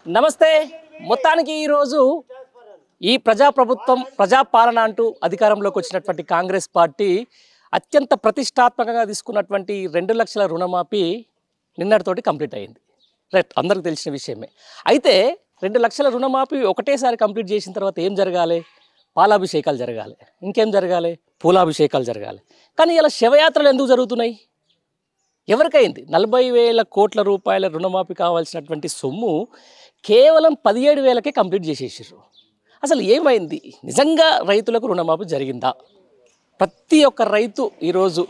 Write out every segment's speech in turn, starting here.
నమస్తే. మొత్తానికి ఈరోజు ఈ ప్రజాప్రభుత్వం ప్రజాపాలన అంటూ అధికారంలోకి వచ్చినటువంటి కాంగ్రెస్ పార్టీ అత్యంత ప్రతిష్టాత్మకంగా తీసుకున్నటువంటి 2 లక్షల రుణమాఫీ నిన్నటితోటి కంప్లీట్ అయింది. రైట్, అందరికీ తెలిసిన విషయమే. అయితే 2 లక్షల రుణమాఫీ ఒకటేసారి కంప్లీట్ చేసిన తర్వాత ఏం జరగాలి? పాలాభిషేకాలు జరగాలి, ఇంకేం జరగాలి? పూలాభిషేకాలు జరగాలి. కానీ ఇలా శవయాత్రలు ఎందుకు జరుగుతున్నాయి? ఎవరికైంది 40,000 కోట్ల రూపాయల రుణమాఫీ కావాల్సినటువంటి సొమ్ము కేవలం 17,000కే కంప్లీట్ చేసేసారు. అసలు ఏమైంది? నిజంగా రైతులకు రుణమాఫీ జరిగిందా? ప్రతి ఒక్క రైతు ఈరోజు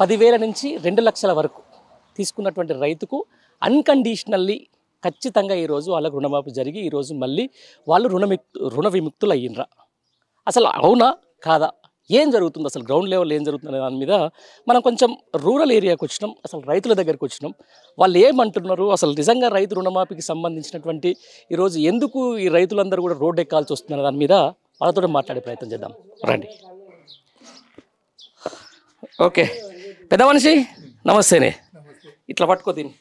10,000 నుంచి 2 లక్షల వరకు తీసుకున్నటువంటి రైతుకు అన్కండిషనల్లీ ఖచ్చితంగా ఈరోజు వాళ్ళకు రుణమాఫీ జరిగి ఈరోజు మళ్ళీ వాళ్ళు రుణ విముక్తులు అయ్యిండ్రా? అసలు అవునా కాదా? ఏం జరుగుతుంది? అసలు గ్రౌండ్ లెవెల్ ఏం జరుగుతుంది దాని మీద మనం కొంచెం రూరల్ ఏరియాకి వచ్చినాం, అసలు రైతుల దగ్గరికి వచ్చినాం. వాళ్ళు ఏమంటున్నారు? అసలు నిజంగా రైతు రుణమాఫీకి సంబంధించినటువంటి ఈరోజు ఎందుకు ఈ రైతులందరూ కూడా రోడ్డు ఎక్కాల్సి వస్తున్నారు దాని మీద వాళ్ళతో మాట్లాడే ప్రయత్నం చేద్దాం రండి. ఓకే, పెద్ద మనిషి నమస్తేనే. ఇట్లా పట్టుకో దీన్ని.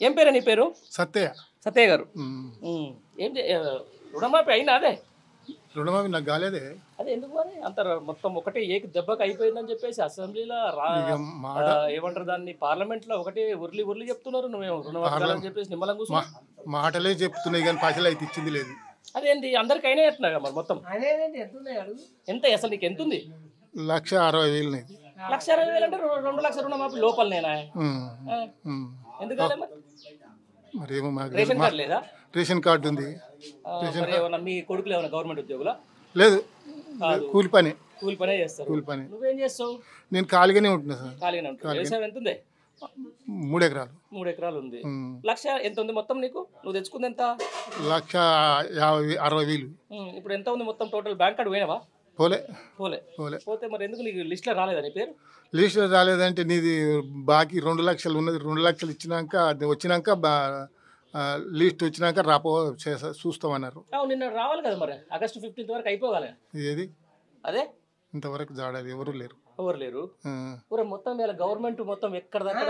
ఏం పేరు నీ పేరు? సత్యయ్య. సత్యయ్య గారు, ఏం రుణమాఫీ అయినా? అదే రుణమాఫీ నాకు కాలేదే. అదే ఎందుకు మరి అంత మొత్తం ఒకటే ఏక దెబ్బకి అయిపోయిందని చెప్పేసి అసెంబ్లీలో ఏమంటారు దాన్ని, పార్లమెంట్ లో ఒకటే ఉర్లి చెప్తున్నారు. నువ్వేమో రుణమాఫీ అని చెప్పేసి నిమ్మలం కూర్చో మాటలే చెప్తున్నాయి కానీ పైసలు అయితే ఇచ్చింది లేదు. అదేంటి అందరికి అయినా చెప్తున్నా మరి మొత్తం ఎంత? అసలు నీకు ఎంత ఉంది? 1,60,000. 1,60,000 అంటే 2 లక్షల రుణమాఫీ లోపలనేనా? ఎందుకు కాలే మరి ఏమో మాకు రేషన్ కార్డు లేదా? రేషన్ కార్డు ఉంది. మీ కొడుకులు ఏమైనా గవర్నమెంట్ ఉద్యోగులా? లేదు, కూలి పని. కూలి పనే చేస్తారు. కూలి పని. నువ్వేం చేస్తావు? నేను ఖాళీగానే ఉంటున్నా సార్. ఖాళీగానే ఉంటావు. వ్యవసాయం ఎంత ఉంది? 3 ఎకరాలు. 3 ఎకరాలు ఉంది. 1,00,000 ఎంత ఉంది మొత్తం నీకు? నువ్వు తెచ్చుకుంది ఎంత? 1,60,000. ఇప్పుడు ఎంత ఉంది మొత్తం టోటల్? బ్యాంక్ కార్డు పోయినావా? పోలే. పోతే మరి ఎందుకు నీకు లిస్ట్లో రాలేదా నీ పేరు? లిస్టులో రాలేదంటే నీది బాకీ 2 లక్షలు ఉన్నది. 2 లక్షలు ఇచ్చినాక అది వచ్చినాక లిస్ట్ వచ్చినాక రాపో చూస్తామన్నారు. నిన్న రావాలి కదా మరి, August 15th వరకు అయిపోవాలి. ఏది అదే ఇంతవరకు జాడాలి ఎవరు లేరు. మొత్తం గవర్నమెంట్ మొత్తం ఎక్కడ దగ్గర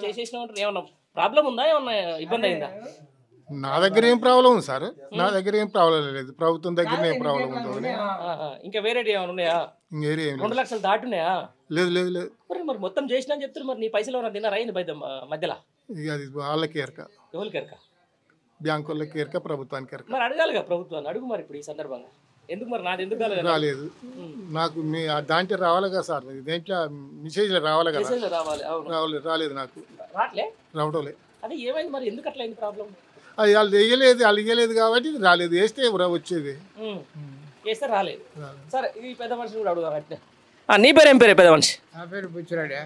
చేసేసినాం అంటే ఏమన్నా ప్రాబ్లం ఉందా? ఏమన్నా ఇబ్బంది అయిందా? నా దగ్గర ఏం ప్రాబ్లం ఉంది సార్? నా దగ్గర ఏం ప్రాబ్లం లేదు. ప్రభుత్వం దగ్గర ఏం ప్రాబ్లం ఉందో. ఇంకా వేరే ఏమైనా ఉన్నాయా? ఇంకేరే 2 లక్షలు దాటున్నాయా? లేదు లేదు లేదు. మరి మొత్తం చేసినా అని చెప్తారు. మరి నీ పైసలు ఎవరైనా తిన్నారా అయింది మధ్యలో? ఇక అది వాళ్ళకి ఎరక. ఎవరికి ఎరక? బ్యాంకు వాళ్ళకి ఎరక, ప్రభుత్వానికి ఎరక. మరి అడగాలిగా ప్రభుత్వాన్ని. అడుగు మరి ఇప్పుడు ఈ సందర్భంగా. ఎందుకు మరి నాది ఎందుకు రాలేదు? నాకు మీ దాంట్లో రావాలి కదా సార్, దేంట్లో మెసేజ్లో రావాలి కదా. రాలేదు నాకు. రావడం లేదు. అదే ఏమైంది మరి? ఎందుకు అట్లా అయింది ప్రాబ్లం? అది వాళ్ళు వేయలేదు కాబట్టి రాలేదు. వేస్తే వచ్చేది. వేస్తే రాలేదు. సరే, ఈ పెద్ద మనిషిని కూడా అడుగుదాం అంటే. నీ పేరు ఏం పేరు పెద్ద మనిషి? నా పేరు బుచ్చిరెడ్డి.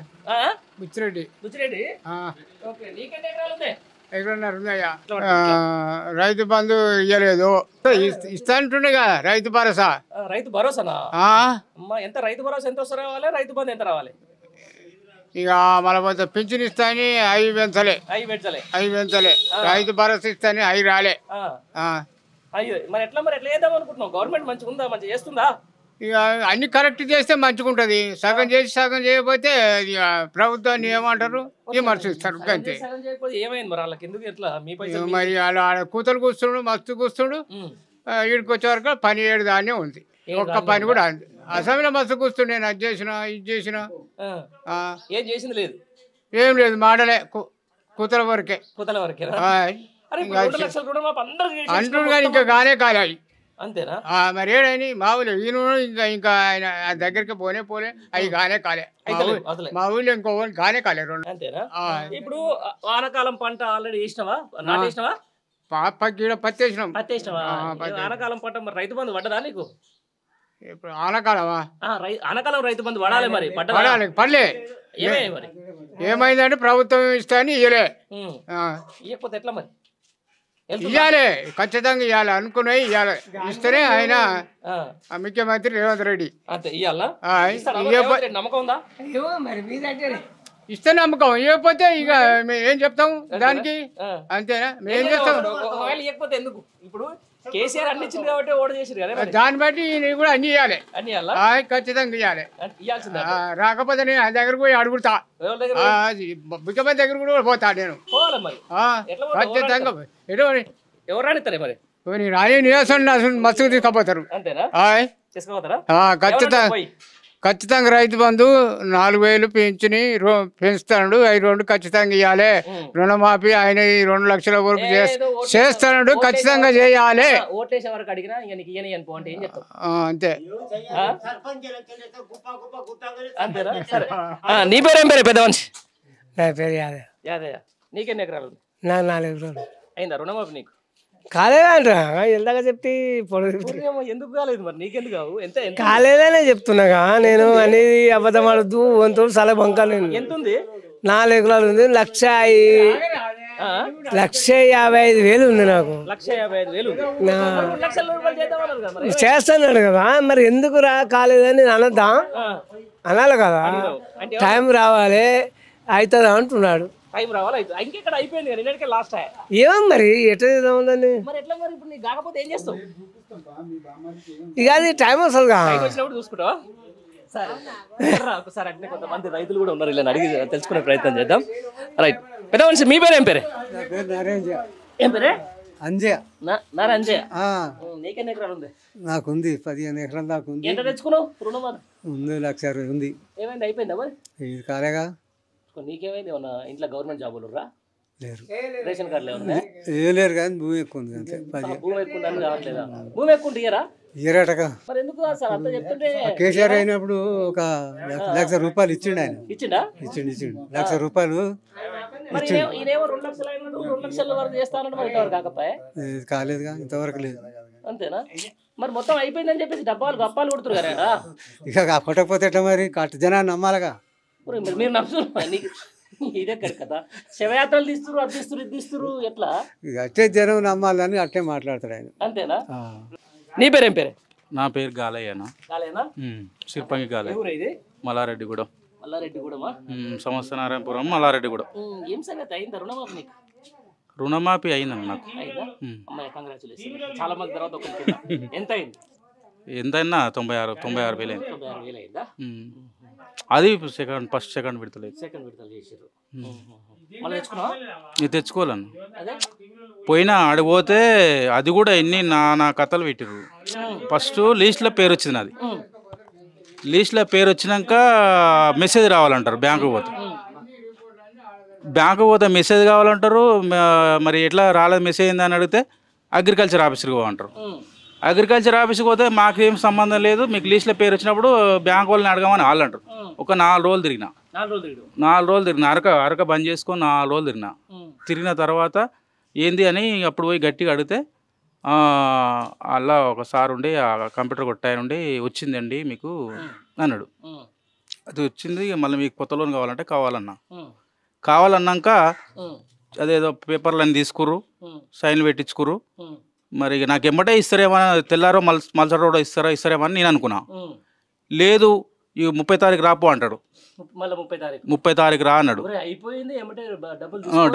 బుచ్చిరెడ్డి. ఓకే, నీకెన్ని ఎకరాలు ఉంది? ఎక్కడున్నారు? ఉన్నాయా? రైతు బంధు ఇవ్వలేదు. ఇస్తాంటుండే కదా రైతు భరోసా. రైతు భరోసానా? అమ్మా, ఎంత రైతు భరోసా ఎంత వస్తే రావాలి? రైతు బంధు ఎంత రావాలి? ఇక మన పింఛన్ ఇస్తాని అవి పెంచలే. రైతు భరోసా ఇస్తాని అవి రాలే. అయ్యో, మరి ఎట్లా చేద్దాం అనుకుంటున్నావు? గవర్నమెంట్ మంచిగా ఉందా? మంచిగా చేస్తుందా? ఇక అన్ని కరెక్ట్ చేస్తే మంచిగా ఉంటుంది. సగం చేసి సగం చేయకపోతే ప్రభుత్వాన్ని ఏమంటారు, విమర్శిస్తారు అంతే. ఏమైంది మరి వాళ్ళకి? ఎందుకు ఎట్లా మీ పైసలు? మరి వాళ్ళ కూతురు కూర్చుండు, మస్తు కూర్చుండు. ఈడికి వచ్చే వరకు పని 7 దాన్నే ఉంది. ఒక్క పని కూడా అంది. అసెంబ్లీలో మస్తు కూర్చుండు. నేను అది చేసిన ఇది చేసిన ఏం చేసింది లేదు. ఏం లేదు, మాటలే కూతుల వరకే. అంటుండు కానీ ఇంకా గానే కాలే. అంతేనా? మరి ఏడని మామూలు ఈయన ఇంకా ఆయన దగ్గరికి పోలే అవి గానే కాలే. మా ఊళ్ళో ఇంకో గానే కాలే 2. అంతేనా? ఇప్పుడు వానాకాలం పంట ఆల్రెడీ వేసినావా? నాటేసినావా? పత్తి వేసినాం. ఆనకాలం పంట మరి రైతు బంధు పడ్డదా నీకు? ఇప్పుడు ఆనకాలమా? ఆనకాలం రైతు బంధు పడాలి. మరి పడలే. మరి ఏమైందంటే ప్రభుత్వం ఇస్తాని ఇయ్యలే. ఇవ్వకపోతే ఎట్లా మరి? ఇవ్వాలి, ఖచ్చితంగా ఇవ్వాలి. అనుకున్నాయి ఇవ్వాలి. ఇస్తేనే ఆయన ముఖ్యమంత్రి రేవంత్ రెడ్డి. అంతే ఇవ్వాలా? నమ్మకం ఉందా? ఇస్తే నమ్మకం, ఇవ్వకపోతే ఇక ఏం చెప్తాము దానికి? అంతేనా? ఏం చేస్తాం? ఇవ్వకపోతే ఎందుకు? ఇప్పుడు కేసీఆర్ అన్ని ఇచ్చింది కాబట్టి ఓటు చేసారు కదా, దాన్ని బట్టి కూడా అన్ని ఇవ్వాలి. అన్ని ఖచ్చితంగా ఇవ్వాలి. రాకపోతే నేను ఆయన దగ్గర పోయి అడుగుతా. ముఖ్యమంత్రి దగ్గర కూడా పోతా నేను. ఖచ్చితంగా ఎవరు రానిస్తారే మరి నేను రాని నివాసం అసలు మస్తుకు తీసుకుపోతారు. అంతేనా ఆయ్. తీసుకుపోతారా ఖచ్చితంగా ఖచ్చితంగా రైతు బంధు 4,000 పెంచుతాడు. 5 ఖచ్చితంగా ఇవ్వాలి. రుణమాఫీ ఆయన 2 లక్షల వరకు చేస్తాడు. ఖచ్చితంగా చేయాలి. ఓట్లేసే వరకు అడిగినా నీకు ఇయ్యని అనుకో అంటే ఏం చెప్తావు? అంతే. అంతేనా? సరే నీ పేరు ఏం పేరు పెద్ద మనిషి? నా పేరు యాదయ్య. యాదయ్య. నీకెన్ని ఎకరాలు ఉంది? నాకు 4 ఎకరాలు. అయిందా రుణమాఫీ నీకు? కాలేదంట ఎందాక చెప్తే ఎందుకు కాలేదు మరి? నీకెందుకు కావు? ఎంత కాలేదనే చెప్తున్నాగా నేను అనేది అబద్ధం ఆడద్దు. వంతు చాలా బంకాలు. ఎంత ఉంది? 4 ఎకరాలు ఉంది. 1,55,000 ఉంది నాకు. 1,55,000 చేస్తున్నాడు కదా మరి ఎందుకు కాలేదని అనద్దా? అనాలి కదా. టైం రావాలి అవుతుందా అంటున్నాడు. టైం రావాలి. ఇంకెక్కడ అయిపోయింది కదా, నిన్నటికే లాస్ట్. ఏమో మరి ఎట్లా ఉందని మరి ఎట్లా మరి ఇప్పుడు నీకు కాకపోతే ఏం చేస్తావు? ఇక అది టైం వస్తుందిగా వచ్చినప్పుడు చూసుకుంటావా? సరే ఒకసారి అంటే కొంతమంది రైతులు కూడా ఉన్నారు, ఇలా అడిగి తెలుసుకునే ప్రయత్నం చేద్దాం. రైట్. పెద్ద మనిషి మీ పేరు ఏం పేరే? ఏం పేరే? అంజయ్య. అంజయ్య. నీకెన్ని ఎకరాలు ఉంది? నాకుంది 15 ఎకరాలు దాకా ఉంది. ఎంత తెచ్చుకున్నావు రుణమాఫీ? ఉంది 1,60,000 ఉంది. ఏమైంది? అయిపోయిందా మరి? ఇది కాలేగా. నీకేమైంది? ఏమన్నా ఇంట్లో గవర్నమెంట్ జాబులు రా? లేరు. రేషన్ కార్డులు ఏమన్నా? ఏం లేరు కానీ భూమి ఎక్కువ ఉంది అంతే. భూమి ఎక్కువ ఉందని కావట్లేదా? భూమి ఎక్కువ ఉంటే ఇయ్యరా? ఇయరటగా. మరి ఎందుకు సార్ అంతా చెప్తుంటే? కేసీఆర్ అయినప్పుడు ఒక 1,00,000 రూపాయలు ఇచ్చిండు ఆయన. ఇచ్చిండా? ఇచ్చిండు 1,00,000 రూపాయలు. మరి ఈయనేమో 2 లక్షలు అయినట్టు 2 లక్షల వరకు చేస్తానంటే మరి ఇంతవరకు కాకపోయా? ఇది కాలేదుగా, ఇంతవరకు లేదు. అంతేనా? మరి మొత్తం అయిపోయిందని చెప్పేసి గప్పాలు కొడుతురు కదా. ఇక కొట్టకపోతే ఎట్లా మరి? జనాన్ని నమ్మాలిగా. మీరు నమ్ముతున్నారు. ఇదే కదా శవయాత్రలు తీస్తున్నారు, అది తీస్తున్నారు, ఇది తీస్తున్నారు. ఎట్లా? ఇక అట్టే జనం నమ్మాలని అట్టే మాట్లాడతాడు ఆయన. అంతేనా? నీ పేరేం పేరే? నా పేరు గాలయ్యనా. గాలేనా? సిర్పంగి గాలయ్య. ఇది మల్లారెడ్డిగూడెం. మల్లారెడ్డిగూడెమా? సంవత్సరారాయణపురం మల్లారెడ్డిగూడెం. ఏం సంగతి అయిందా రుణమాఫీ నీకు? రుణమాఫీ అయిందన్న నాకు. అయిందా? అమ్మాయి కంగ్రాచులేషన్. చాలా మంది తర్వాత ఎంత అయింది? ఎంతైనా 96,000 అయింది. 96,000 అయిందా? అది ఫస్ట్ సెకండ్ విడతలేదు. సెకండ్ విడతలు చేసారు. మళ్ళీ తెచ్చుకున్నావా? ఇది తెచ్చుకోవాలను. అదే పోయినా ఆడిపోతే అది కూడా ఎన్ని నా కథలు పెట్టిర్రు. ఫస్ట్ లీస్ట్లో పేరు వచ్చింది నాది. లీస్ట్లో పేరు వచ్చినాక మెసేజ్ రావాలంటారు. బ్యాంకుకి పోతే మెసేజ్ కావాలంటారు. మరి ఎట్లా రాలేదు మెసేజ్ ఏందని అడిగితే అగ్రికల్చర్ ఆఫీసర్కి పోమంటారు. అగ్రికల్చర్ ఆఫీస్కి పోతే మాకేం సంబంధం లేదు, మీకు లీస్ట్లో పేరు వచ్చినప్పుడు బ్యాంక్ వాళ్ళని అడగమని వాళ్ళు అంటారు. ఒక 4 రోజులు తిరిగిన. 4 రోజులు తిరిగిన. అరక బంద్ చేసుకొని 4 రోజులు తిరిగిన తర్వాత ఏంది అని అప్పుడు పోయి గట్టిగా అడిగితే అలా ఒక సార్ ఉండి ఆ కంప్యూటర్ కొట్టాయన ఉండి వచ్చిందండి మీకు అన్నాడు. అది వచ్చింది. మళ్ళీ మీకు కొత్త లోన్ కావాలంటే కావాలన్నాక అదేదో పేపర్లు తీసుకుర్రు, సైన్లు పెట్టించుకుర్రు. మరి నాకు ఎమ్మటే ఇస్తారేమో, తెల్లారో మలసర రోడ్ ఇస్తారేమో అని నేను అనుకున్నా. లేదు ఈ 30 తారీఖు రాపో అంటాడు. 30 తారీఖు రా అన్నాడు.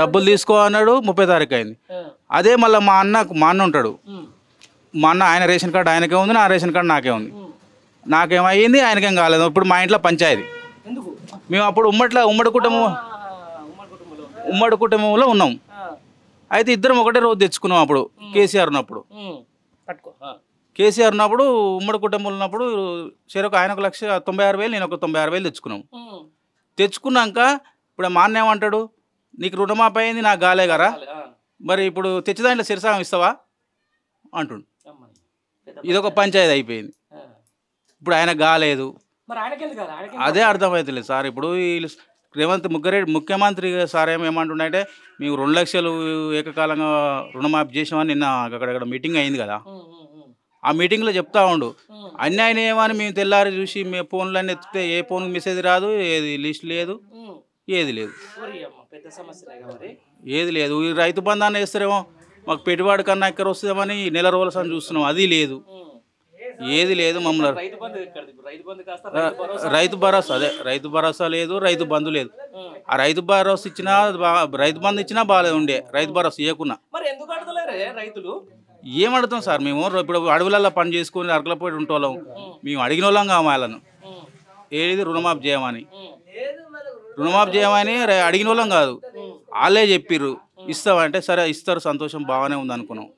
డబ్బులు తీసుకో అన్నాడు. 30 తారీఖు అయింది. అదే మళ్ళీ మా అన్న ఉంటాడు. మా అన్న ఆయన రేషన్ కార్డు ఆయనకే ఉంది, నా రేషన్ కార్డు నాకే ఉంది. నాకేమయ్యింది, ఆయనకేం కాలేదు. ఇప్పుడు మా ఇంట్లో పంచాయతీ. మేము అప్పుడు ఉమ్మడి కుటుంబంలో ఉన్నాం. అయితే ఇద్దరం ఒకటే రోజు తెచ్చుకున్నాం. అప్పుడు కేసీఆర్ ఉన్నప్పుడు ఉమ్మడి కుటుంబంలో ఉన్నప్పుడు చెరకు ఆయన 1,96,000, నేను ఒక 96,000 తెచ్చుకున్నాం. తెచ్చుకున్నాక ఇప్పుడు మా అన్న ఏమంటాడు, నీకు రుణమాఫీ అయింది, నాకు గాలే కదా, మరి ఇప్పుడు తెచ్చిదాంట్లో శిరసాగం ఇస్తావా అంటుండు. ఇదొక పంచాయతీ అయిపోయింది. ఇప్పుడు ఆయన గాలేదు. అదే అర్థమవుతలేదు సార్. ఇప్పుడు రేవంత్ ముఖ్యమంత్రి సార్ ఏమంటుండే, మేము 2 లక్షలు ఏకకాలంగా రుణమాఫీ చేసామని నిన్న అక్కడక్కడ మీటింగ్ అయింది కదా. ఆ మీటింగ్లో చెప్తా ఉండు అన్యాయం ఏమని. మేము తెల్లారి చూసి మేము ఫోన్లన్నీ ఎత్తితే ఏ ఫోన్కి మెసేజ్ రాదు, ఏది లిస్ట్ లేదు, ఏది లేదు. ఈ రైతు బంధాన్ని వేస్తారేమో మాకు పెట్టుబడి కన్నా ఎక్కడ వస్తుందేమని నెల రోజుల సార్ చూస్తున్నాం. అది లేదు, ఏది లేదు. మమ్మల్ని రైతు భరోసా రైతు భరోసా లేదు, రైతు బంధు లేదు. ఆ రైతు భరోసా ఇచ్చినా, రైతు బంధు ఇచ్చినా బాగాలేదు ఉండే. రైతు భరోసా ఇవ్వకున్నా ఏమడుగుతాం సార్ మేము? ఇప్పుడు అడవులలో పని చేసుకొని అరకలపోయి ఉంటోళ్ళం. మేము అడిగిన వాళ్ళం కావాలను ఏది రుణమాఫీ చేయమని. అడిగిన వాళ్ళం కాదు, వాళ్ళే చెప్పిర్రు ఇస్తావంటే సరే ఇస్తారు సంతోషం బాగానే ఉంది అనుకున్నాం.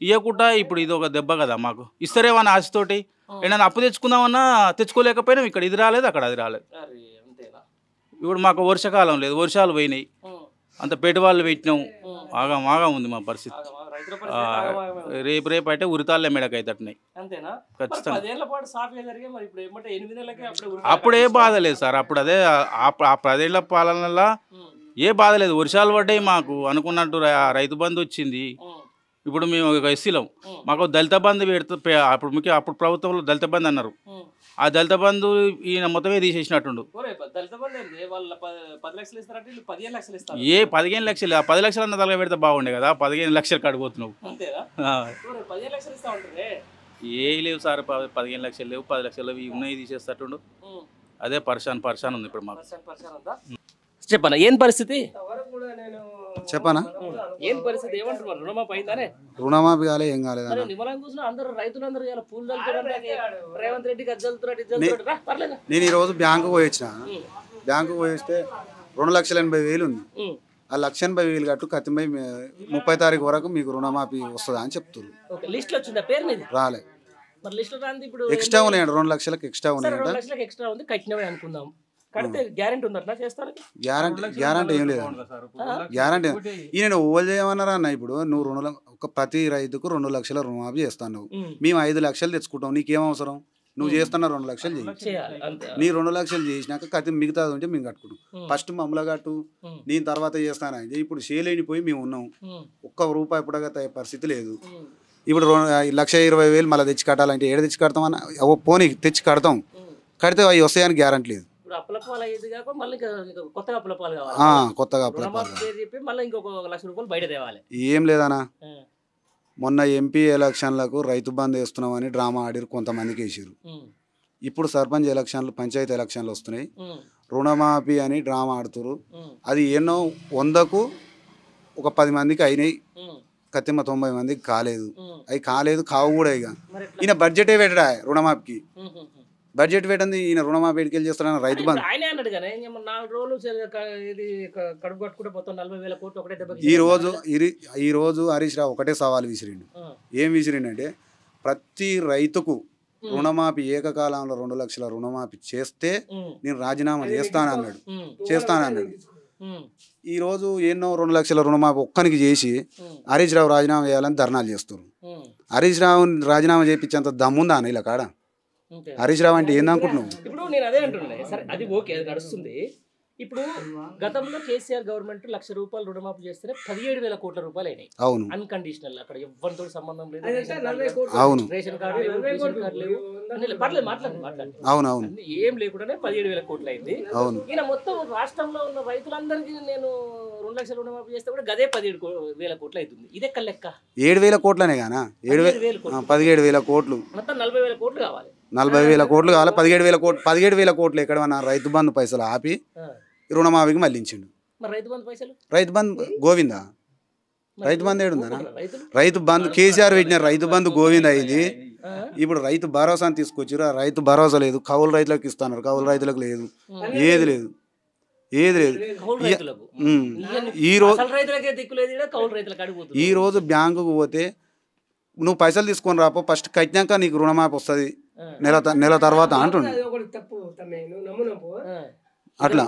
ఇవ్వకుండా ఇప్పుడు ఇది ఒక దెబ్బ కదా మాకు. ఇస్తారేమో అని ఆశతోటి ఏదైనా అప్పు తెచ్చుకుందామన్నా తెచ్చుకోలేకపోయినాం. ఇక్కడ ఇది రాలేదు, అక్కడ అది రాలేదు. ఇప్పుడు మాకు వర్షాకాలం లేదు, వర్షాలు పోయినాయి, అంత పెట్టుబడులు పెట్టినాం. ఆగా ఉంది మా పరిస్థితి. రేపు అయితే ఉరితాళ్ళే మెడకైతట్టున్నాయి ఖచ్చితంగా. అప్పుడే బాధ లేదు సార్. అప్పుడు అదే ఆ 10 ఏళ్ల పాలనలో ఏ బాధ లేదు. వర్షాలు పడ్డాయి, మాకు అనుకున్నట్టు రైతు బంధు వచ్చింది. ఇప్పుడు మేము ఒక ఎస్సీలం, మాకు దళిత బంధు పెడితే అప్పుడు ప్రభుత్వంలో దళిత బంధు అన్నారు. ఆ దళిత బంధు ఈయన మొత్తమే తీసేసినట్టుండు. ఏ 15 లక్షలు 10 లక్షలు అన్న తలగా పెడితే బాగుండే కదా. 15 లక్షలు కడిపోతున్నావు. ఏ లేవు సార్, 15 లక్షలు లేవు, 10 లక్షలు లేవు, ఉన్నాయి తీసేస్తట్టుండు. అదే పరిశాన్ ఉంది ఇప్పుడు మాకు. చెప్పనా ఏం పరిస్థితి? చెప్పనా ఏం పరిస్థితి? ఏమంటున్నారు? రుణమాఫీ అయిందానే? రుణమాఫీ కాలే, ఏం కాలేదు. నిమ్మలం కూర్చున్నా అందరూ రైతులందరూ ఇలా పూలు చల్లుతున్నారు, రేవంత్ రెడ్డికి అది చల్లుతున్నాడు. నేను ఈరోజు బ్యాంకు పోయి వచ్చిన. బ్యాంకు పోయి వస్తే 2,80,000 ఉంది. ఆ 1,80,000 కట్టు కత్తిమై 30 తారీఖు వరకు మీకు రుణమాఫీ వస్తుందా అని చెప్తున్నారు. లిస్ట్ వచ్చిందా? పేరు మీద రాలే. మరి లిస్ట్ రాంది. ఇప్పుడు ఎక్స్ట్రా ఉన్నాయండి, 2 లక్షలకు ఎక్స్ట్రా ఉన్నాయంట. 2 లక్షలకు ఎక్స్ట్రా ఉంది, కట్టినవే అనుకుందాం. కడితే గ్యారెంటీ ఉందట్లా చేస్తారు? గ్యారంటీ ఏం లేదు. గ్యారంటీ ఈయన ఓవర్ చేయమన్నారా అన్న. ఇప్పుడు నువ్వు ప్రతి రైతుకు 2 లక్షల రుణమాఫీ చేస్తాను. మేము 5 లక్షలు తెచ్చుకుంటాం, నీకేం అవసరం? నువ్వు చేస్తున్నా 2 లక్షలు చేయాలి. నీ 2 లక్షలు చేసినాక కత్తి మిగతాది ఉంటే మేము కట్టుకుంటాం. ఫస్ట్ మమ్మల్ని కట్టు, నేను తర్వాత చేస్తాను. ఇప్పుడు చేయలేనిపోయి మేము ఉన్నాం. ఒక్క రూపాయి ఇప్పుడుగా పరిస్థితి లేదు. ఇప్పుడు 1,20,000 మళ్ళీ తెచ్చి కట్టాలంటే ఏడు తెచ్చి కడతామన్నా పోనీ తెచ్చి కడతాం. కడితే అవి వస్తాయని గ్యారంటీ లేదు. కొత్తగా ఏం లేదనా. మొన్న ఎంపీ ఎలక్షన్లకు రైతు బంద్ వేస్తున్నామని డ్రామా ఆడిరు, కొంతమందికి వేసారు. ఇప్పుడు సర్పంచ్ ఎలక్షన్లు, పంచాయతీ ఎలక్షన్లు వస్తున్నాయి, రుణమాఫీ అని డ్రామా ఆడుతురు. అది ఎన్నో 100కు ఒక 10 మందికి అయినాయి, కత్తిమ్మ 90 మందికి కాలేదు. అవి కావు కూడా. ఇక ఈయన బడ్జెటే పెట్టడా రుణమాఫీకి? బడ్జెట్ పెట్టింది ఈయన రుణమాఫీ ఎడికెళ్ళి చేస్తారని రైతు బంధు. ఈ రోజు హరీష్ రావు ఒకటే సవాల్ విసిరిండు. ఏం విసిరిండంటే ప్రతి రైతుకు రుణమాఫీ ఏకకాలంలో 2 లక్షల రుణమాఫీ చేస్తే నేను రాజీనామా చేస్తానన్నాడు. ఈ రోజు ఎన్నో 2 లక్షల రుణమాఫీ ఒక్కనికి చేసి హరీష్ రావు రాజీనామా చేయాలని ధర్నాలు చేస్తారు. హరీష్ రావు రాజీనామా చేయించేంత దమ్ముందా అన్న ఇలా కాడ? హరీష్ రావు అంటే ఏందనుకుంటున్నావు? ఇప్పుడు నేను అదే అంటున్నా. సరే అది ఓకే, అది నడుస్తుంది. ఇప్పుడు గతంలో కేసీఆర్ గవర్నమెంట్ 1,00,000 రూపాయలు రుణమాఫీ చేస్తే 17,000 కోట్ల రూపాయలు అయినాయి. అవును, అన్కండిషనల్. అక్కడ ఎవరితో సంబంధం లేదు. అవును, రేషన్ కార్డు లేవు, పర్లేదు మాట్లాడండి. అవునవును, ఏం లేకుండానే 17,000 కోట్లు అయింది. అవును, ఈయన మొత్తం రాష్ట్రంలో ఉన్న రైతులందరికీ నేను 2 లక్షల రుణమాఫీ చేస్తే కూడా గదే 17,000 కోట్లు అవుతుంది. ఇదే లెక్క. 7,000 కోట్లనే గానా? 17,000 కోట్లు, మొత్తం 40,000 కోట్లు కావాలి. 40,000 కోట్లు కావాలి. 17,000 కోట్లు ఎక్కడన్నా రైతు బంధు పైసలు ఆపి రుణమాఫీకి మళ్ళించిండు. రైతు బంధు గోవిందా? రైతు బంధు ఏడుందా? రైతు బంధు కేసీఆర్ పెట్టిన రైతు బంధు గోవింద అయింది. ఇప్పుడు రైతు భరోసాని తీసుకొచ్చారు. ఆ రైతు భరోసా లేదు. కౌలు రైతులకు ఇస్తున్నారు, కౌలు రైతులకు లేదు. ఏది లేదు. ఈ రోజు బ్యాంకుకు పోతే నువ్వు పైసలు తీసుకొని రాపో, ఫస్ట్ కట్టినాక నీకు రుణమాఫీ వస్తుంది నెల తర్వాత అంటుండు. అట్లా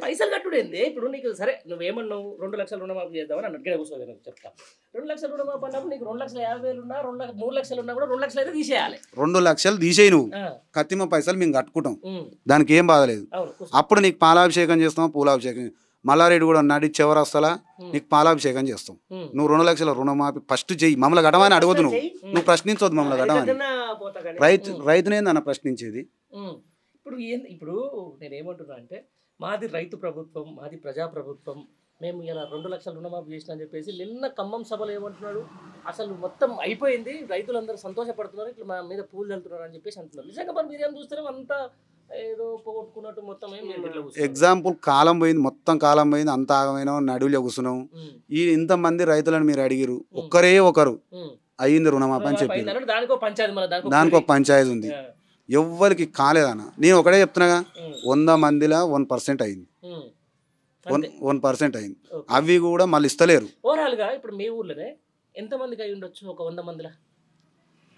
పైసలు కట్టుడేంది? ఇప్పుడు నీకు సరే నువ్వేమన్నావు 2 లక్షల రుణమాఫీ చేద్దామని అన్నట్టు కూర్చోదు చెప్తా. 2 లక్షల రుణమాఫీ అన్నప్పుడు నీకు 2,50,000 ఉన్నా 3 లక్షలు ఉన్నా కూడా 2 లక్షలు అయితే తీసేయాలి. 2 లక్షలు తీసేయి. నువ్వు కత్తిమ పైసలు మేము కట్టుకుంటాం, దానికి ఏం బాధలేదు. అప్పుడు నీకు పాలాభిషేకం చేస్తాం, పూలాభిషేకం. మల్లారెడ్డి కూడా నడి చివరస్తలా నీకు పాలాభిషేకం చేస్తాం. నువ్వు 2 లక్షల రుణమాఫీ ఫస్ట్ చెయ్యి. మమ్మల్ని గడమని అడగదు. నువ్వు ప్రశ్నించవద్దు మమ్మల్ని గడమని. రైతునేందన్న ప్రశ్నించేది? ఇప్పుడు నేనేమంటున్నా అంటే మాది రైతు ప్రభుత్వం, మాది ప్రజా ప్రభుత్వం, మేము ఇలా 2 లక్షల రుణమాఫీ చేసినా అని చెప్పేసి నిన్న ఖమ్మం సభలో ఏమంటున్నాడు, అసలు మొత్తం అయిపోయింది, రైతులందరూ సంతోషపడుతున్నారు, ఇట్లా మా మీద పూలు వెళ్తున్నారు అని చెప్పేసి అంటున్నారు. నిజంగా మరి మీరేం చూస్తే అంతా ఏదో పోగొట్టుకున్నట్టు మొత్తం ఎగ్జాంపుల్ కాలం పోయింది, మొత్తం కాలం పోయింది, అంత ఆగమైన నడువులు కూర్చున్నాం. ఈ ఇంతమంది రైతులను మీరు అడిగిరు, ఒక్కరే ఒకరు అయ్యింది రుణమాఫీ అని చెప్పి. దానికో పంచాయతీ ఉంది, ఎవ్వరికి కాలేదన్న. నేను ఒకటే చెప్తున్నాగా, 100 మందిలో 1% అయింది. 1% అయింది. అవి కూడా మళ్ళీ ఇస్తలేరు. ఓవరాల్ గా ఇప్పుడు మీ ఊర్లోనే ఎంత మందికి అయి ఉండొచ్చు? ఒక 100 మందిలా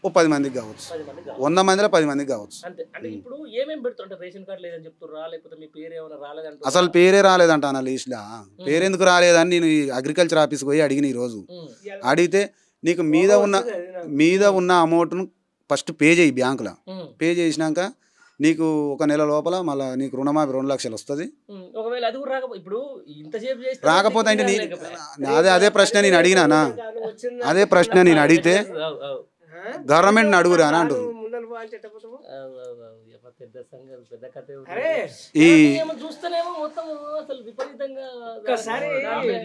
ఓ 10 మందికి కావచ్చు, 10 మందికి కావచ్చు. 100 మందిలో 10 మందికి కావచ్చు. అంతే. అంటే ఇప్పుడు ఏమేమి పెడుతుంటారు? రేషన్ కార్డు లేదని చెప్తుర్రా, లేకపోతే మీ పేరు ఏమైనా రాలేదంటే? అసలు పేరే రాలేదంట అన్న లిస్టులో. పేరు ఎందుకు రాలేదని నేను అగ్రికల్చర్ ఆఫీస్కి పోయి అడిగిన ఈరోజు. అడిగితే నీకు మీద ఉన్న అమౌంట్ను ఫస్ట్ పే చేయి బ్యాంకులో. పే చేసినాక నీకు ఒక నెల లోపల మళ్ళీ నీకు రుణమాఫీ 2 లక్షలు వస్తుంది. ఒకవేళ అది కూడా రాకపోతే ఇప్పుడు ఇంతసేపు చేస్తే రాకపోతే అంటే అదే ప్రశ్న నేను అడిగినానా? అదే ప్రశ్న నేను అడిగితే గవర్నమెంట్ని అడుగురా అని అంటారు. పెద్ద సంఘాలు పెద్ద కథ ఈ చూస్తేనేమో మొత్తం అసలు విపరీతంగా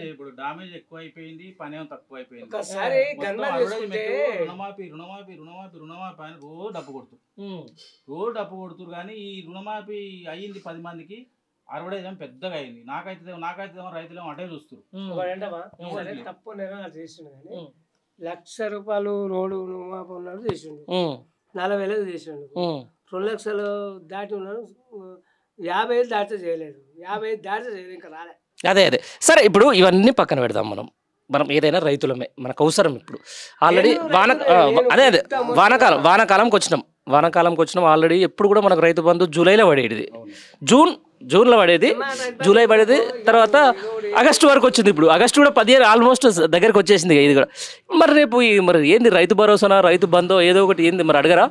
ఇప్పుడు డామేజ్ ఎక్కువ అయిపోయింది, పని ఏమో తక్కువ అయిపోయింది. రుణమాఫీ రుణమాఫీ రుణమాఫీ రుణమాఫీ అని రోజు డబ్బు కొడుతురు కానీ ఈ రుణమాఫీ అయ్యింది 10 మందికి, 65 పెద్దగా అయింది. నాకైతే రైతులు అటే చూస్తారు. తప్పు నిర్ణయాలు చేసిండు కానీ 1,00,000 రూపాయలు రోడ్డు రుణమాఫీ ఉన్నాడు చేసిండు, 40,000 చేసిండు, 2 లక్షలు దాటి ఉన్నాడు, 50,000 దాటితే చేయలేదు, 50,000 దాటితే చేయలేదు, ఇంకా రాలే. అదే సరే, ఇప్పుడు ఇవన్నీ పక్కన పెడదాం. మనం ఏదైనా రైతులమే, మనకు అవసరం. ఇప్పుడు ఆల్రెడీ వానాకాలంకి వచ్చినాం ఆల్రెడీ. ఎప్పుడు కూడా మనకు రైతు బంధు జూలైలో పడేది, జూన్లో పడేది, జూలై పడేది, తర్వాత ఆగస్టు వరకు వచ్చింది. ఇప్పుడు ఆగస్టు కూడా 15 ఆల్మోస్ట్ దగ్గరికి వచ్చేసింది ఇది కూడా. మరి రేపు మరి ఏంది రైతు భరోసానా రైతు బంధో ఏదో ఒకటి ఏంది మరి అడగరా?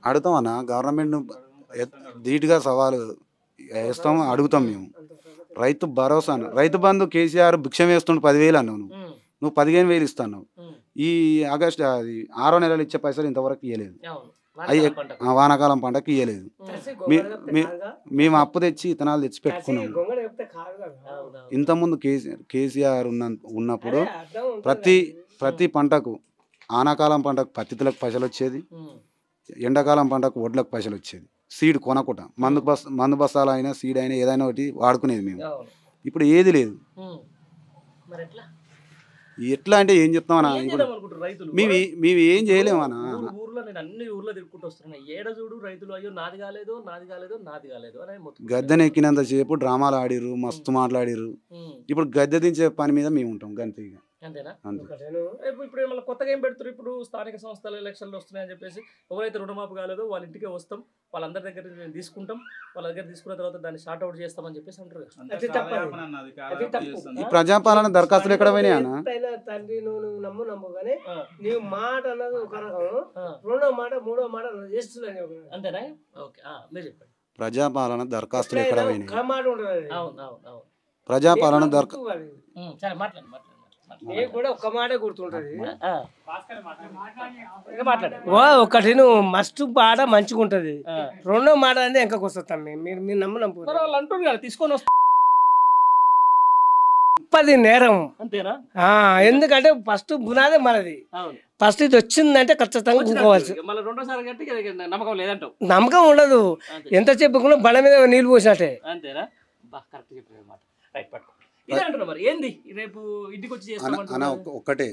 అడుగుతామన్నా, గవర్నమెంట్ ధీటుగా సవాలు వేస్తాం, అడుగుతాం మేము. రైతు భరోసా, రైతు బంధు కేసీఆర్ భిక్షం వేస్తుండే 10,000 అన్నావు, నువ్వు 15,000 ఇస్తాను. ఈ ఆగస్టు 6వ నెలలు ఇచ్చే పైసలు ఇంతవరకు ఇవ్వలేదు. అవి వానాకాలం పంటకి ఇవ్వలేదు. మేము అప్పు తెచ్చి ఇతనాలు తెచ్చి పెట్టుకున్నాం. ఇంతకుముందు కేసీఆర్ ఉన్నప్పుడు ప్రతి పంటకు, ఆనాకాలం పంటకు పత్తితులకు పైసలు వచ్చేది, ఎండాకాలం పంటకు వడ్లకు పైసలు వచ్చేది. సీడ్ కొనకుండా మందు బస్తాలు అయినా సీడ్ అయినా ఏదైనా ఒకటి వాడుకునేది మేము. ఇప్పుడు ఏది లేదు. ఎట్లా అంటే ఏం చెప్తామన్నా, ఇప్పుడు మేము ఏం చేయలేమన్నా. అన్ని ఊర్లో తిరుగుకుంటూ వస్తున్నాయి, ఏడ చూడు రైతులు అయ్యో నాది కాలేదు అని గద్దెని ఎక్కినంతసేపు డ్రామాలు ఆడిరు, మస్తు మాట్లాడిరు. ఇప్పుడు గద్దె దించే పని మీద మేము ఉంటాం గంతే. అంతేనా? ఇప్పుడు మళ్ళీ కొత్తగా ఏం పెడుతున్నారు? ఇప్పుడు స్థానిక సంస్థల ఎలక్షన్లు వస్తున్నాయని చెప్పేసి ఎవరైతే రుణమాఫీ కాలేదో వాళ్ళ ఇంటికే వస్తాం, వాళ్ళందరి దగ్గర మేము తీసుకుంటాం, వాళ్ళ దగ్గర తీసుకున్న తర్వాత దాన్ని షార్ట్ అవుట్ చేస్తామని చెప్పేసి అంటారు. ఈ ప్రజాపాలన దరఖాస్తులు ఎక్కడ పోయినాయి అన్న? తండ్రి నువ్వు నమ్ము కానీ నీవు మాట అన్నది ఒక రకం, రెండో మాట మూడో మాట చేస్తున్నాను. అంతేనా? ఓకే, మీరు చెప్పండి. ప్రజాపాలన దరఖాస్తులు ఎక్కడ పోయినాయి? మాట ఉంటుంది. ప్రజాపాలన కూడా ఒక్క మాట గుర్తుంటది. ఒకటి నువ్వు మస్తు పాట మంచిగా ఉంటది, రెండో మాట అంటే ఎంకకు వస్తాం మీరు నమ్ము అంటారు కదా తీసుకొని వస్తా. అది నేరం. అంతేనా? ఎందుకంటే ఫస్ట్ బునాదే మనది. ఫస్ట్ ఇది వచ్చిందంటే ఖచ్చితంగా ఊరుకోవచ్చు. నమ్మకం లేదంటావు? నమ్మకం ఉండదు. ఎంత చెప్పుకున్నా బండ మీద నీళ్ళు పోసినట్టే. అంతేనా? కరెక్ట్ చెప్పారు మాట. రైట్ పట్టుకో. ఒక్కటే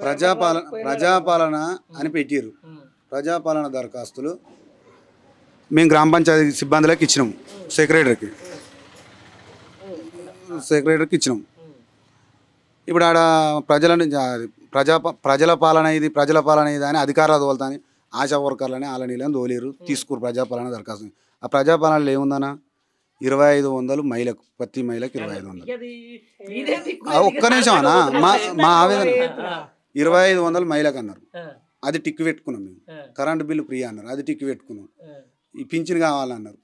ప్రజాపాలన అని పెట్టిరు. ప్రజాపాలన దరఖాస్తులు మేము గ్రామ పంచాయతీ సిబ్బందులకు ఇచ్చినాము, సెక్రటరీకి ఇచ్చినాం. ఇప్పుడు ఆడ ప్రజల పాలన ఇది అని అధికారులు తోలుతాని ఆశా వర్కర్లని వాళ్ళ నీళ్ళని తోలేరు, తీసుకురు ప్రజాపాలన దరఖాస్తు. ఆ ప్రజాపాలనలో ఏముందన్నా 2,500 మహిళకు, ప్రతి మహిళకు 2,500. ఒక్క నిమిషం అన్నా, మా ఆవేదన 2,500 మహిళకు అన్నారు, అది టిక్కు పెట్టుకున్నాం మేము. కరెంటు బిల్లు ఫ్రీ అన్నారు, అది టిక్కు పెట్టుకున్నాం. ఈ పింఛన్ కావాలన్నారు,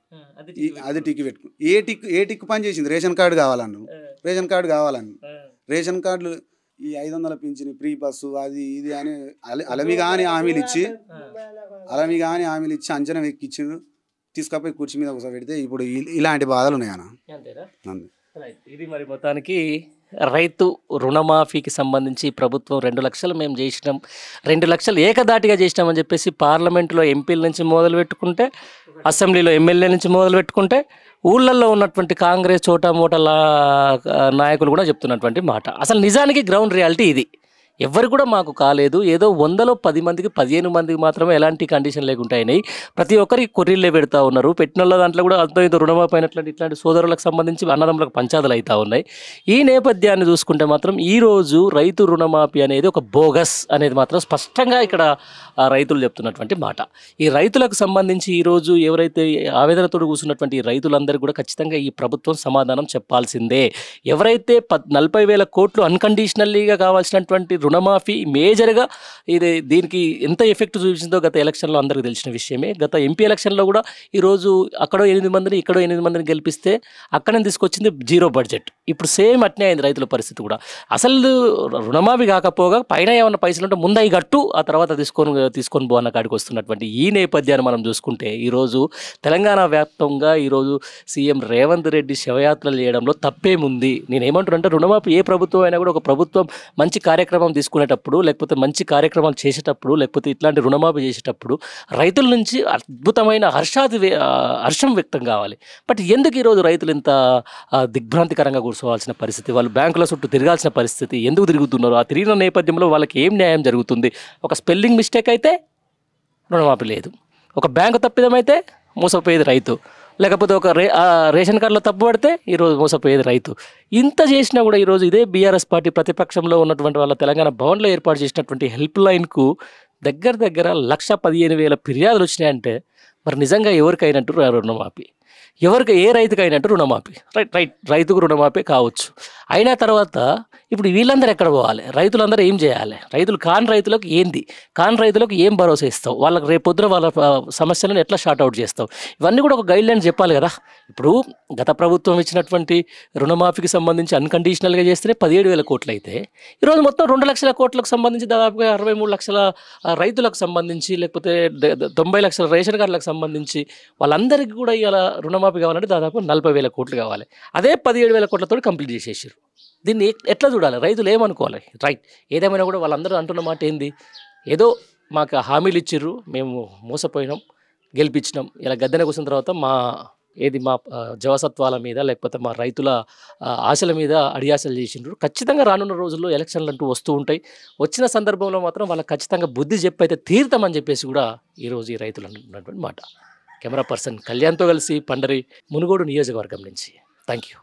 అది టిక్కు పెట్టుకున్నాం. ఏ టిక్కు పని చేసింది? రేషన్ కార్డు కావాలన్నారు, రేషన్ కార్డు కావాలన్నారు. రేషన్ కార్డులు ఈ 500 పింఛన్, ఫ్రీ బస్సు, అది ఇది అని అలమిగాని హామీలు ఇచ్చి అంచనా ఎక్కిచ్చారు, తీసుకపోయి కుర్చీ మీద కూర్చోబెడితే ఇప్పుడు ఇలాంటి బాధలు ఉన్నాయన్న. ఇది మరి మొత్తానికి రైతు రుణమాఫీకి సంబంధించి ప్రభుత్వం 2 లక్షలు మేము చేసినాం, 2 లక్షలు ఏకదాటిగా చేసినామని చెప్పేసి పార్లమెంటులో ఎంపీల నుంచి మొదలు పెట్టుకుంటే, అసెంబ్లీలో ఎమ్మెల్యే నుంచి మొదలు పెట్టుకుంటే, ఊళ్ళల్లో ఉన్నటువంటి కాంగ్రెస్ చోటా మోటా నాయకులు కూడా చెప్తున్నటువంటి మాట. అసలు నిజానికి గ్రౌండ్ రియాలిటీ ఇది. ఎవరు కూడా మాకు కాలేదు, ఏదో 100లో 10 మందికి 15 మందికి మాత్రమే ఎలాంటి కండిషన్ లేకుండా అయినాయి. ప్రతి ఒక్కరికి కొర్రీలే పెడతా ఉన్నారు. పెట్టిన వాళ్ళ దాంట్లో కూడా అంత ఏదో రుణమాఫీ అయినట్లాంటి ఇట్లాంటి సోదరులకు సంబంధించి అన్నదమ్ములకు పంచాదులు అవుతా ఉన్నాయి. ఈ నేపథ్యాన్ని చూసుకుంటే మాత్రం ఈరోజు రైతు రుణమాఫీ అనేది ఒక బోగస్ అనేది మాత్రం స్పష్టంగా ఇక్కడ రైతులు చెప్తున్నటువంటి మాట. ఈ రైతులకు సంబంధించి ఈరోజు ఎవరైతే ఆవేదనతో కూర్చున్నటువంటి ఈ రైతులందరికీ కూడా ఖచ్చితంగా ఈ ప్రభుత్వం సమాధానం చెప్పాల్సిందే. ఎవరైతే 40,000 కోట్లు అన్కండిషనల్లీగా కావాల్సినటువంటి రుణమాఫీ మేజర్గా దీనికి ఎంత ఎఫెక్ట్ చూపించిందో గత ఎలక్షన్లో అందరికీ తెలిసిన విషయమే. గత ఎంపీ ఎలక్షన్లో కూడా ఈరోజు అక్కడో 8 మందిని ఇక్కడో 8 మందిని గెలిపిస్తే అక్కడనే తీసుకొచ్చింది 0 బడ్జెట్. ఇప్పుడు సేమ్ అట్నే అయింది రైతుల పరిస్థితి కూడా. అసలు రుణమాఫీ కాకపోగా పైన ఏమన్నా పైసలు ఉంటే ముందు అవి గట్టు, ఆ తర్వాత తీసుకొని పో అన్న కాడికి వస్తున్నటువంటి ఈ నేపథ్యాన్ని మనం చూసుకుంటే ఈరోజు తెలంగాణ వ్యాప్తంగా ఈరోజు సీఎం రేవంత్ రెడ్డి శవయాత్రలు చేయడంలో తప్పేముంది? నేనేమంటున్నానంటే రుణమాఫీ ఏ ప్రభుత్వం అయినా కూడా ఒక ప్రభుత్వం మంచి కార్యక్రమం తీసుకునేటప్పుడు, లేకపోతే మంచి కార్యక్రమాలు చేసేటప్పుడు, లేకపోతే ఇట్లాంటి రుణమాఫీ చేసేటప్పుడు రైతుల నుంచి అద్భుతమైన హర్షం వ్యక్తం కావాలి. బట్ ఎందుకు ఈరోజు రైతులు ఇంత దిగ్భ్రాంతికరంగా కూర్చోవాల్సిన పరిస్థితి, వాళ్ళు బ్యాంకుల చుట్టూ తిరగాల్సిన పరిస్థితి, ఎందుకు తిరుగుతున్నారు? ఆ తిరిగిన నేపథ్యంలో వాళ్ళకి ఏం న్యాయం జరుగుతుంది? ఒక స్పెల్లింగ్ మిస్టేక్ అయితే రుణమాఫీ లేదు, ఒక బ్యాంకు తప్పిదమైతే మోసపోయేది రైతు, లేకపోతే ఒక రేషన్ కార్డులో తప్పు పడితే ఈరోజు మోసపోయేది రైతు. ఇంత చేసినా కూడా ఈరోజు ఇదే బీఆర్ఎస్ పార్టీ ప్రతిపక్షంలో ఉన్నటువంటి వాళ్ళ తెలంగాణ భవన్లో ఏర్పాటు చేసినటువంటి హెల్ప్ లైన్కు దగ్గర 1,15,000 ఫిర్యాదులు వచ్చినాయంటే మరి నిజంగా ఎవరికైనట్టు రుణమాఫీ, ఎవరికి ఏ రైతుకైనట్టు రుణమాఫీ? రైతుకు రుణమాఫీ కావచ్చు. అయిన తర్వాత ఇప్పుడు వీళ్ళందరూ ఎక్కడ పోవాలి? రైతులందరూ ఏం చేయాలి? రైతులకు ఏంది? రైతులకు ఏం భరోసా ఇస్తావు? వాళ్ళకి రేపొద్దున వాళ్ళ సమస్యలను ఎట్లా షార్ట్అవుట్ చేస్తావు? ఇవన్నీ కూడా ఒక గైడ్ లైన్ చెప్పాలి కదా. ఇప్పుడు గత ప్రభుత్వం ఇచ్చినటువంటి రుణమాఫీకి సంబంధించి అన్కండిషనల్గా చేస్తేనే 17,000 కోట్లు అయితే ఈరోజు మొత్తం 2 లక్షల కోట్లకు సంబంధించి దాదాపుగా 63 లక్షల రైతులకు సంబంధించి, లేకపోతే 90 లక్షల రేషన్ కార్డులకు సంబంధించి వాళ్ళందరికీ కూడా ఇలా రుణమాఫీ కావాలంటే దాదాపు 40,000 కోట్లు కావాలి. అదే 17,000 కోట్లతో కంప్లీట్ చేసేసారు. దీన్ని ఎట్లా చూడాలి? రైతులు ఏమనుకోవాలి? ఏదేమైనా కూడా వాళ్ళందరూ అంటున్న మాట ఏంది? ఏదో మాకు హామీలు ఇచ్చిర్రు, మేము మోసపోయినాం, గెలిపించినాం, ఇలా గద్దెన కూర్చున్న తర్వాత మా జవసత్వాల మీద, లేకపోతే మా రైతుల ఆశల మీద అడియాసలు చేసిండ్రు. ఖచ్చితంగా రానున్న రోజుల్లో ఎలక్షన్లు అంటూ వస్తూ ఉంటాయి. వచ్చిన సందర్భంలో మాత్రం వాళ్ళకి ఖచ్చితంగా బుద్ధి చెప్పి అయితే తీరుతామని చెప్పేసి కూడా ఈరోజు ఈ రైతులు అంటున్నటువంటి మాట. కెమెరా పర్సన్ కళ్యాణ్తో కలిసి పండరి, మునుగోడు నియోజకవర్గం నుంచి. Thank you.